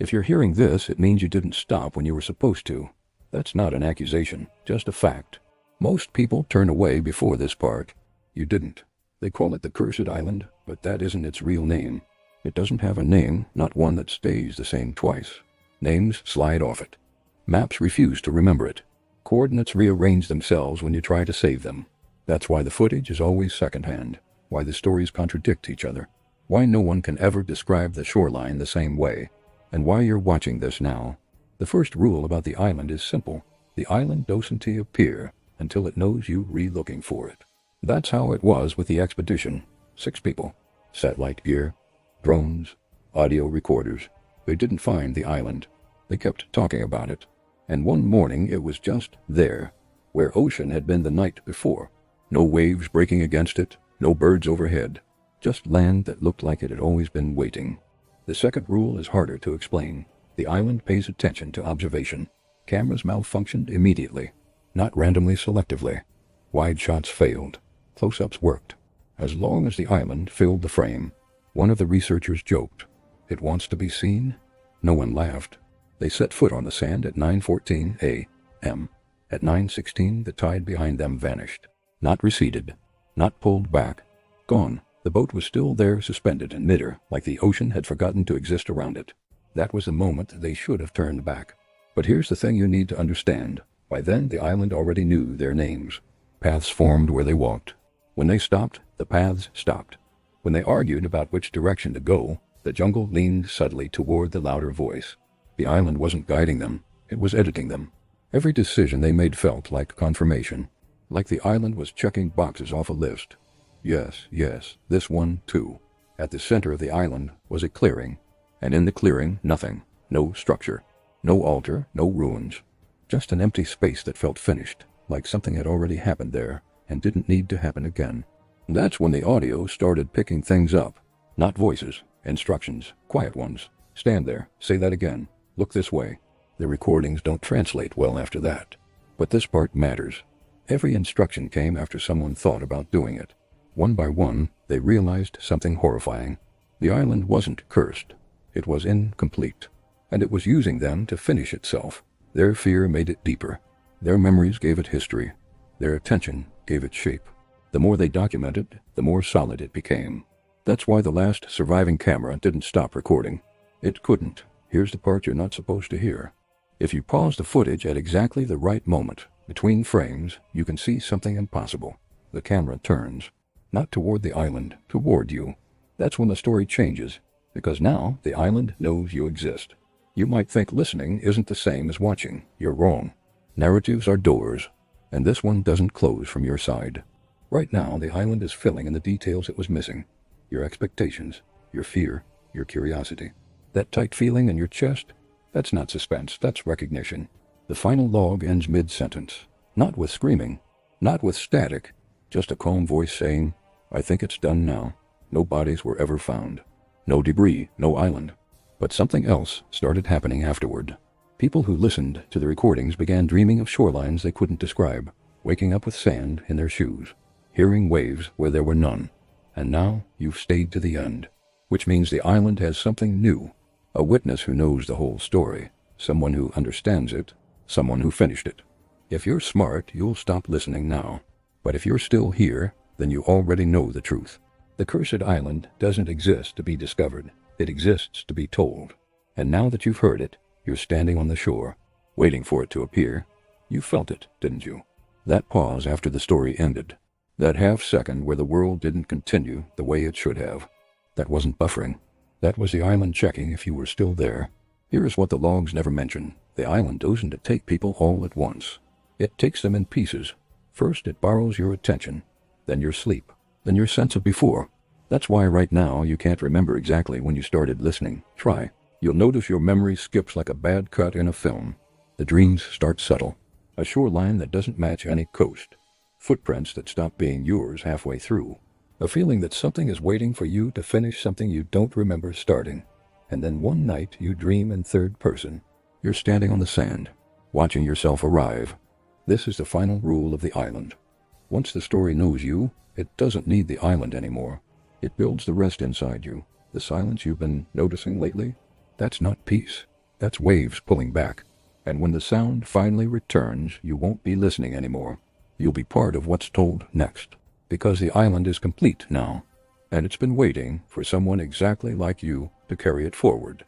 If you're hearing this, it means you didn't stop when you were supposed to. That's not an accusation, just a fact. Most people turn away before this part. You didn't. They call it the Cursed Island, but that isn't its real name. It doesn't have a name, not one that stays the same twice. Names slide off it. Maps refuse to remember it. Coordinates rearrange themselves when you try to save them. That's why the footage is always secondhand, why the stories contradict each other, why no one can ever describe the shoreline the same way, and why you're watching this now. The first rule about the island is simple. The island doesn't appear until it knows you re-looking for it. That's how it was with the expedition. 6 people. Satellite gear, drones, audio recorders. They didn't find the island. They kept talking about it. And one morning it was just there, where ocean had been the night before. No waves breaking against it, no birds overhead. Just land that looked like it had always been waiting. The second rule is harder to explain. The island pays attention to observation. Cameras malfunctioned immediately, not randomly selectively. Wide shots failed. Close-ups worked. As long as the island filled the frame. One of the researchers joked, "It wants to be seen?" No one laughed. They set foot on the sand at 9:14 a.m. At 9:16, the tide behind them vanished. Not receded. Not pulled back. Gone. The boat was still there, suspended in midair, like the ocean had forgotten to exist around it. That was the moment they should have turned back. But here's the thing you need to understand. By then, the island already knew their names. Paths formed where they walked. When they stopped, the paths stopped. When they argued about which direction to go, the jungle leaned subtly toward the louder voice. The island wasn't guiding them, it was editing them. Every decision they made felt like confirmation, like the island was checking boxes off a list. Yes, this one too. At the center of the island was a clearing, and in the clearing, nothing. No structure, no altar, no ruins. Just an empty space that felt finished, like something had already happened there, and didn't need to happen again. That's when the audio started picking things up. Not voices, instructions, quiet ones. Stand there, say that again, look this way. The recordings don't translate well after that. But this part matters. Every instruction came after someone thought about doing it. One by one, they realized something horrifying. The island wasn't cursed. It was incomplete. And it was using them to finish itself. Their fear made it deeper. Their memories gave it history. Their attention gave it shape. The more they documented, the more solid it became. That's why the last surviving camera didn't stop recording. It couldn't. Here's the part you're not supposed to hear. If you pause the footage at exactly the right moment, between frames, you can see something impossible. The camera turns. Not toward the island, toward you. That's when the story changes, because now the island knows you exist. You might think listening isn't the same as watching. You're wrong. Narratives are doors, and this one doesn't close from your side. Right now, the island is filling in the details it was missing. Your expectations, your fear, your curiosity. That tight feeling in your chest, that's not suspense, that's recognition. The final log ends mid-sentence. Not with screaming, not with static, just a calm voice saying, "I think it's done now." No bodies were ever found. No debris, no island. But something else started happening afterward. People who listened to the recordings began dreaming of shorelines they couldn't describe, waking up with sand in their shoes, hearing waves where there were none. And now you've stayed to the end, which means the island has something new. A witness who knows the whole story, someone who understands it, someone who finished it. If you're smart, you'll stop listening now. But if you're still here, then you already know the truth. The Cursed Island doesn't exist to be discovered. It exists to be told. And now that you've heard it, you're standing on the shore, waiting for it to appear. You felt it, didn't you? That pause after the story ended. That half second where the world didn't continue the way it should have. That wasn't buffering. That was the island checking if you were still there. Here's what the logs never mention. The island doesn't take people all at once. It takes them in pieces. First, it borrows your attention, then your sleep, then your sense of before. That's why right now you can't remember exactly when you started listening. Try. You'll notice your memory skips like a bad cut in a film. The dreams start subtle. A shoreline that doesn't match any coast. Footprints that stop being yours halfway through. A feeling that something is waiting for you to finish something you don't remember starting. And then one night you dream in third person. You're standing on the sand, watching yourself arrive. This is the final rule of the island. Once the story knows you, it doesn't need the island anymore. It builds the rest inside you. The silence you've been noticing lately, that's not peace. That's waves pulling back. And when the sound finally returns, you won't be listening anymore. You'll be part of what's told next. Because the island is complete now, and it's been waiting for someone exactly like you to carry it forward.